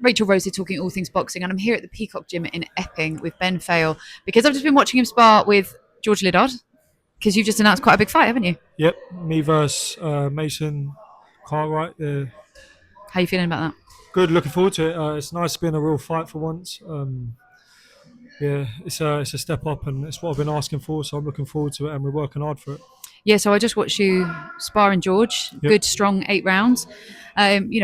Rachel Rose here talking all things boxing, and I'm here at the Peacock Gym in Epping with Ben Fale because I've just been watching him spar with George Liddard because you've just announced quite a big fight, haven't you? Yep, me versus Mason Cartwright. How are you feeling about that? Good, looking forward to it. It's nice to be in a real fight for once. Yeah, it's a step up, and it's what I've been asking for. So I'm looking forward to it, and we're working hard for it. Yeah, so I just watched you spar and George. Yep. Good, strong 8 rounds.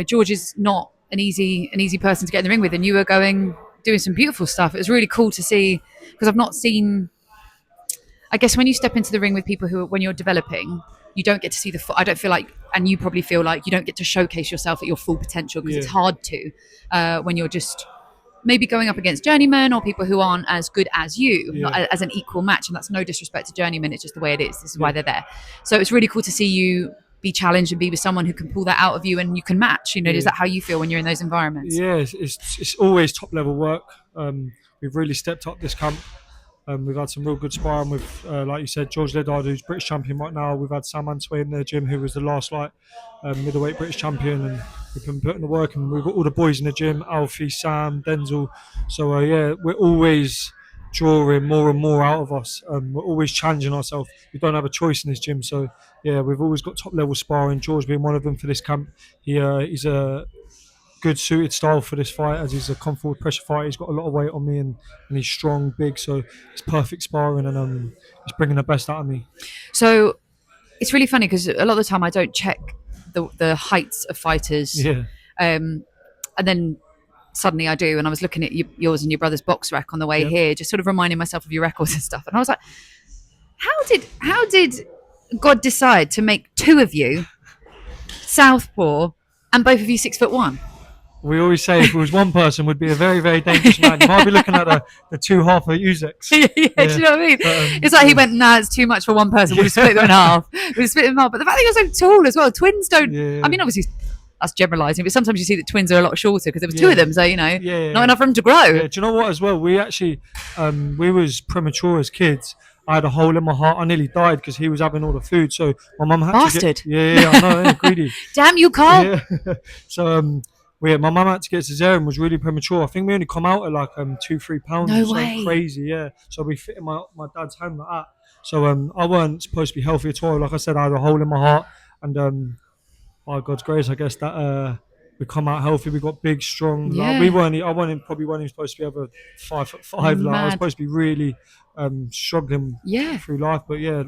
George is not an easy person to get in the ring with, and you were doing some beautiful stuff. It was really cool to see because I've not seen. I guess when you step into the ring with people when you're developing, you don't get to see I don't feel like, and you probably feel like you don't get to showcase yourself at your full potential because Yeah. it's hard to when you're just maybe going up against journeymen or people who aren't as good as you, Yeah. not as an equal match. And that's no disrespect to journeymen. It's just the way it is. This is why Yeah. they're there. So it's really cool to see you be challenged and be with someone who can pull that out of you and you can match. Is Yeah. that how you feel when you're in those environments? Yeah, it's always top level work. We've really stepped up this camp. We've had some real good sparring with, like you said, George Liddard, who's British champion right now. We've had Sam Antway in the gym, who was the last middleweight British champion, and we've been putting the work. And we've got all the boys in the gym: Alfie, Sam, Denzel. So yeah, we're always drawing more and more out of us. We're always challenging ourselves. We don't have a choice in this gym. So yeah, we've always got top level sparring. George being one of them for this camp. He's a good suited style for this fight, as he's a come forward pressure fighter. He's got a lot of weight on me, and he's strong, big, so it's perfect sparring, and he's bringing the best out of me. So it's really funny because a lot of the time I don't check the heights of fighters. Yeah. And then suddenly I do. And I was looking at yours and your brother's box rack on the way Yep. here, just sort of reminding myself of your records and stuff. And I was like, how did God decide to make two of you southpaw and both of you 6'1"? We always say if it was one person, would be a very, very dangerous man. You might be looking at the two half of Usyks. Yeah, do you know what I mean? It's like he went, nah, it's too much for one person. We'll split them in half. We'll split them in half. But the fact that you're so tall as well, twins don't. Yeah. I mean, obviously, that's generalising, but sometimes you see that twins are a lot shorter because there was two of them, so Yeah. not enough room to grow. Yeah. Do you know what? As well, we actually we was premature as kids. I had a hole in my heart. I nearly died because he was having all the food. So my mum had Bastard. to get. Yeah, I know, yeah, greedy. Damn you, Carl. Yeah. So my mum had to get cesarean, was really premature. I think we only come out at like 2-3 pounds. No or way. something crazy, yeah. So we fit in my dad's hand like that. So I weren't supposed to be healthy at all. Like I said, I had a hole in my heart, and by God's grace, I guess that we come out healthy. We got big, strong. Yeah. Like, we weren't. I probably weren't even supposed to be over 5'5". Like, I was Mad. supposed to be really struggling Yeah. through life. But yeah,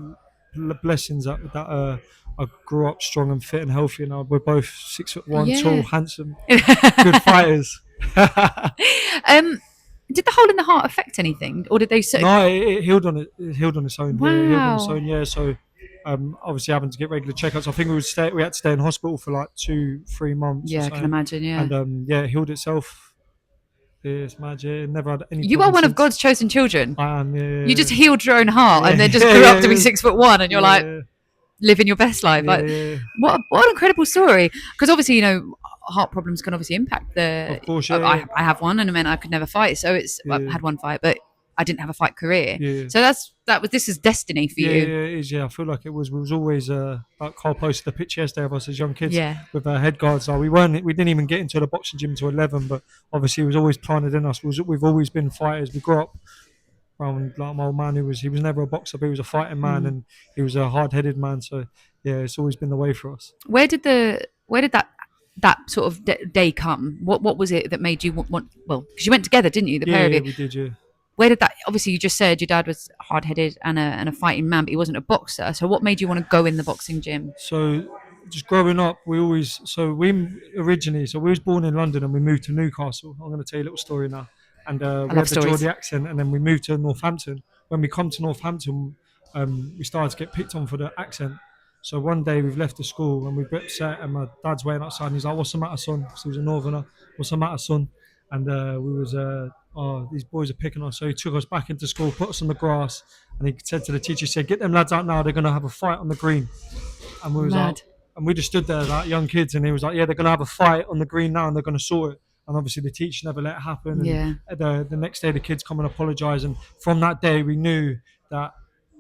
blessings that I grew up strong and fit and healthy, and we're both 6'1", Yeah. tall, handsome, good fighters. Did the hole in the heart affect anything, or did they say? No, it healed on it. It healed on its own. Yeah, it healed on its Wow. own. Yeah, so obviously having to get regular checkups. I think we had to stay in hospital for like 2-3 months. Yeah, I can imagine. Yeah. And it healed itself. It's magic. Never had any. You are one of since. God's chosen children. I am. Yeah. You just healed your own heart and then just Yeah, grew up yeah, to be yeah. 6'1", and you're like Yeah, living your best life. Like, yeah. what an incredible story. Because obviously, heart problems can obviously impact the. Of course, yeah. I have one, and it meant I could never fight. So I Yeah. had one fight, but I didn't have a fight career. Yeah. So this is destiny for Yeah, you. yeah, it is. Yeah, I feel like it was. We was always like Carl posted the picture yesterday of us as young kids Yeah. with our head guards. Like, we didn't even get into the boxing gym until 11. But obviously, it was always planted in us. We've always been fighters. We grew up around like my old man. He was never a boxer, but he was a fighting man, and he was a hard-headed man. So yeah, it's always been the way for us. Where did that sort of day come? What was it that made you want? Well, because you went together, didn't you? The pair of Yeah, you. we did. Yeah. Where did that? Obviously, you just said your dad was hard-headed and a fighting man, but he wasn't a boxer. So, what made you want to go in the boxing gym? So just growing up, we was born in London and we moved to Newcastle. I'm going to tell you a little story now. And we love had the stories. Geordie accent, and then we moved to Northampton. When we come to Northampton, we started to get picked on for the accent. So one day we've left the school and we've been upset, and my dad's waiting outside and he's like, "What's the matter, son?" So he was a northerner. "What's the matter, son?" And these boys are picking us. So he took us back into school, put us on the grass, and he said to the teacher, he said, "Get them lads out now, they're going to have a fight on the green." And we was Mad. like, and we just stood there like young kids, and he was like, "Yeah, they're going to have a fight on the green now, and they're going to sort it." And obviously the teacher never let it happen. And Yeah. the next day the kids come and apologise, and from that day we knew that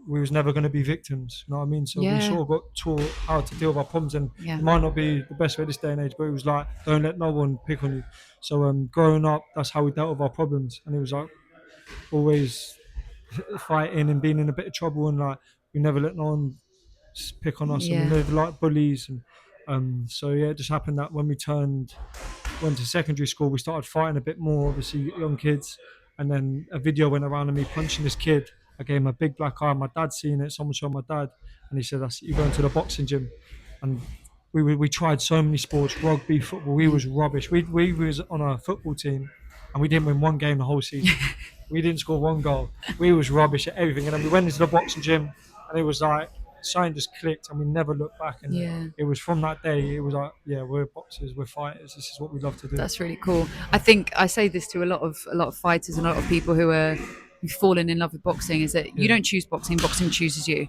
we was never going to be victims. You know what I mean? So we Yeah. sort of got taught how to deal with our problems, and Yeah. it might not be the best way this day and age, but it was like don't let no one pick on you. So growing up, that's how we dealt with our problems, and it was like always fighting and being in a bit of trouble, and like we never let no one pick on us, and we Yeah. never like bullies, and so yeah, it just happened that when we went to secondary school, we started fighting a bit more, obviously young kids, and then a video went around of me punching this kid. I gave him a big black eye. My dad seen it. Someone showed my dad, and he said, "That's you going to the boxing gym." And we tried so many sports, rugby, football. We Yeah. was rubbish. We was on a football team, and we didn't win one game the whole season. We didn't score one goal. We was rubbish at everything. And then we went into the boxing gym, and it was like something just clicked, and we never looked back. And Yeah. it was from that day, it was like, yeah, we're boxers, we're fighters. This is what we love to do. That's really cool. I think I say this to a lot of fighters and a lot of people who've fallen in love with boxing, is that you Yeah. don't choose boxing, boxing chooses you.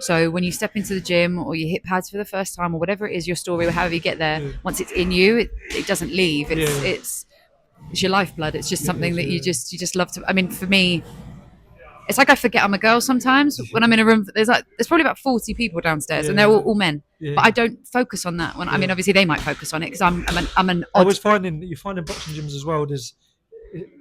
So when you step into the gym or you hit pads for the first time or whatever it is your story or however you get there, Yeah. once it's in you, it doesn't leave. It's Yeah. it's your lifeblood. It's just It something is, that you yeah. just love to. I mean, for me, it's like I forget I'm a girl sometimes when I'm in a room. There's probably about 40 people downstairs, and they're Yeah. all men. Yeah. But I don't focus on that. When I mean, Yeah. obviously they might focus on it because I'm an I odd. was finding you find in boxing gyms as well.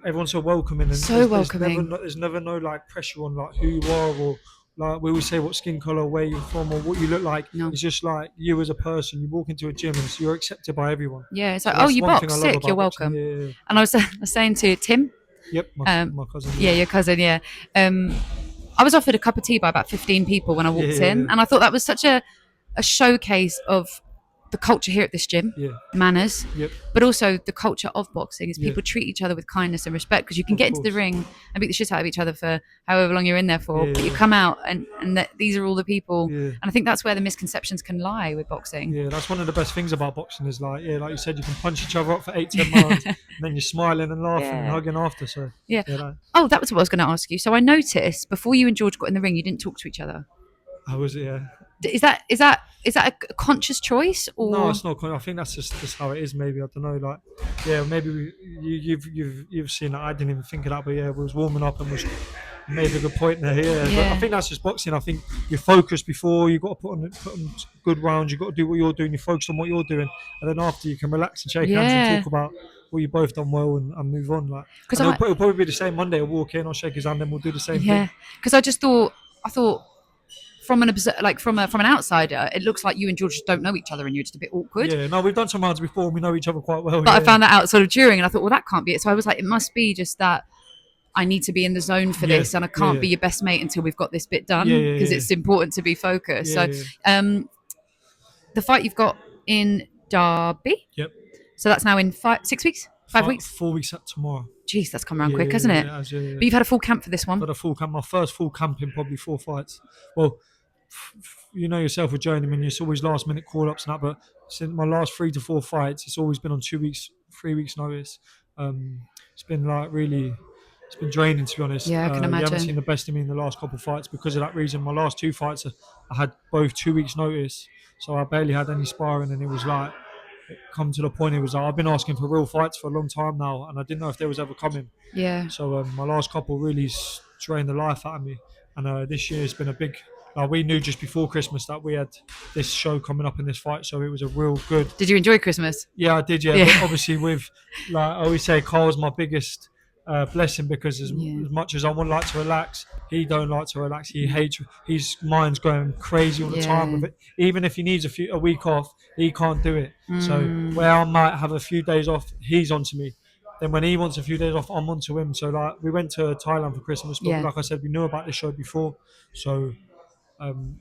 Everyone's so welcoming, and So there's welcoming. there's never no like pressure on like who you are, or like we always say what skin color, where you're from, or what you look like. No. It's just like you as a person. You walk into a gym, and so you're accepted by everyone. Yeah, it's like, So oh, that's you one thing box, I love sick, you're about boxing. welcome. Yeah. And I was saying to Tim, Yep, um, my cousin. yeah, your cousin, yeah. I was offered a cup of tea by about 15 people when I Yeah, walked yeah, in, yeah. and I thought that was such a showcase of the culture here at this gym, Yeah. manners, Yep. but also the culture of boxing is Yeah. people treat each other with kindness and respect, because you can Of get into the course. ring and beat the shit out of each other for however long you're in there for, Yeah, but you yeah. come out and these are all the people, Yeah. and I think that's where the misconceptions can lie with boxing. Yeah, that's one of the best things about boxing is like, yeah, like you said, you can punch each other up for 8, 10 rounds, and then you're smiling and laughing and Yeah. hugging after. So, Yeah. yeah, that, Oh, that was what I was going to ask you. So I noticed before you and George got in the ring, you didn't talk to each other. I was, yeah. Is that a conscious choice No, or? it's not. I think that's just how it is. Maybe I don't know. Like, yeah, maybe you've seen that. I didn't even think of that, but yeah, we was warming up and was made a good point there. Yeah, but I Yeah. think that's just boxing. I think you're focused before you got to put on good rounds. You got to do what you're doing. You focus on what you're doing, and then after you can relax and shake hands and Yeah. talk about what you both done well and move on. Like, Because and I it'll probably be the same Monday. I'll walk in, I'll shake his hand, and we'll do the same yeah. thing. Because I thought from an outsider, it looks like you and George just don't know each other and you're just a bit awkward. Yeah, no, we've done some rounds before, and we know each other quite well. But Yeah, I found that out sort of during, and I thought, well, that can't be it. So I was like, it must be just that I need to be in the zone for Yeah, this, and I yeah, can't yeah. be your best mate until we've got this bit done, Yeah, yeah, because yeah. it's important to be focused. Yeah, So, yeah. the fight you've got in Derby, Yep. so that's now in 6 weeks, 5 weeks. 4 weeks up tomorrow. Jeez, that's come around Yeah, quick, yeah, hasn't yeah, it? it has, yeah, yeah. But you've had a full camp for this one. Got a full camp. My first full camp in probably 4 fights. Well, you know yourself with journeyman, it's always last minute call ups and that. But since my last 3 to 4 fights, it's always been on 2 weeks, 3 weeks notice. It's been like really, it's been draining to be honest. Yeah, I can You haven't imagine. seen the best of me in the last couple of fights because of that reason. My last 2 fights, I had both 2 weeks notice, so I barely had any sparring, and it was like it come to the point. It was like I've been asking for real fights for a long time now, and I didn't know if there was ever coming. Yeah. So my last couple really drained the life out of me, and this year it's been a big. We knew just before Christmas that we had this show coming up in this fight, so it was a real good. Did you enjoy Christmas? Yeah, I did. Yeah, Yeah. but obviously with like I always say, Carl's my biggest blessing because as much as I would like to relax, he don't like to relax. He hates. His mind's going crazy all the time with it. Even if he needs a week off, he can't do it. So where I might have a few days off, he's onto me. Then when he wants a few days off, I'm onto him. So like we went to Thailand for Christmas, but Yeah. like I said, we knew about this show before, so.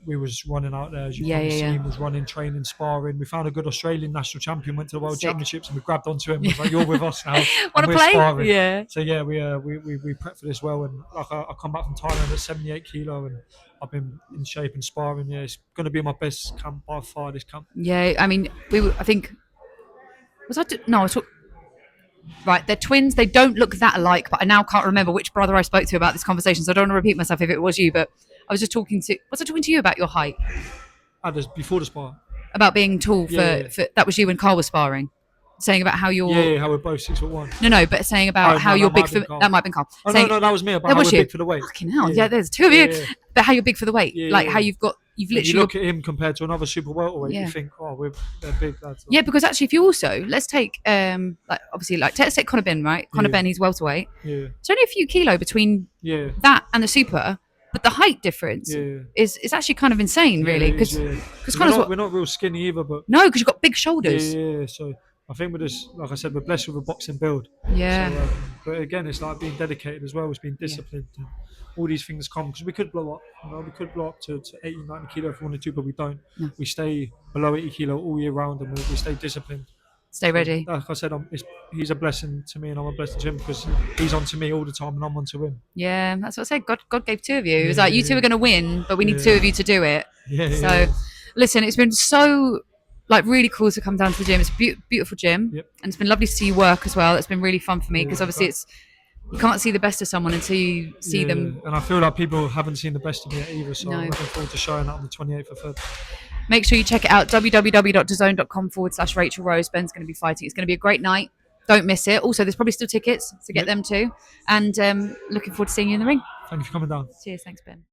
We was running out there, as you Yeah, probably yeah, seen, yeah. was running, training, sparring. We found a good Australian national champion, went to the World Sick. Championships, and we grabbed onto him. Was like, "You're with us now, Want and to we're play? sparring." Yeah. So yeah, we prepped for this well, and like I come back from Thailand at 78 kilo, and I've been in shape and sparring. Yeah, it's going to be my best camp by far. This camp. Yeah. I mean, I think was I? No, I was talking. Right, they're twins. They don't look that alike, but I now can't remember which brother I spoke to about this conversation. So I don't want to repeat myself if it was you, but I was just talking to. Was I talking to you about your height? Before the spar. About being tall Yeah. for that was you when Carl was sparring. saying about how Yeah, you're yeah, how we're both 6'1". no, but saying about Oh how no, you're that might big have for been Carl. that might have been Carl. Oh no, Saying no, that was me about that how was we're you. big for the weight. Fucking hell, Yeah, yeah. There's two of yeah, you, yeah, but how you're big for the weight, yeah, like how yeah. you've And you literally look at him compared to another super welterweight, you yeah. think, oh, they're big lads. Yeah, because actually, if you also let's take like obviously like let's take Conor Ben, right? Conor Yeah, Ben, he's welterweight. yeah, It's only a few kilo between yeah, that and the super, but the height difference yeah, is actually kind of insane, yeah. really, It is, because yeah. Because Conor's what we're not real skinny either, but no, because you've got big yeah, shoulders. yeah, yeah. So I think we're just, like I said, we're blessed with a boxing build. So, Yeah, but again, it's like being dedicated as well. It's being yeah. disciplined. And all these things come because we could blow up. We could blow up to 80, 90 kilo if we wanted to, but we don't. No, We stay below 80 kilo all year round, and we stay disciplined. stay So, ready. like I said, he's a blessing to me, and I'm a blessing to him because he's on to me all the time, and I'm on to him. Yeah, that's what I said. God gave two of you. It was Yeah, like you two yeah, are going to win, but we need yeah, two of you to do it. yeah, So, yeah. listen, it's been so like really cool to come down to the gym. It's a beautiful gym, Yep. and it's been lovely to see you work as well. It's been really fun for me because Yeah, obviously it's you can't see the best of someone until you see yeah, them. and I feel like people haven't seen the best of me yet either, so I'm No. looking forward to showing that on the 28th of Feb. Make sure you check it out, www.dazone.com/Rachel Rose. Ben's going to be fighting. It's going to be a great night. Don't miss it. Also, there's probably still tickets to get Yep. them too. And looking forward to seeing you in the ring. Thank you for coming down. Cheers. Thanks, Ben.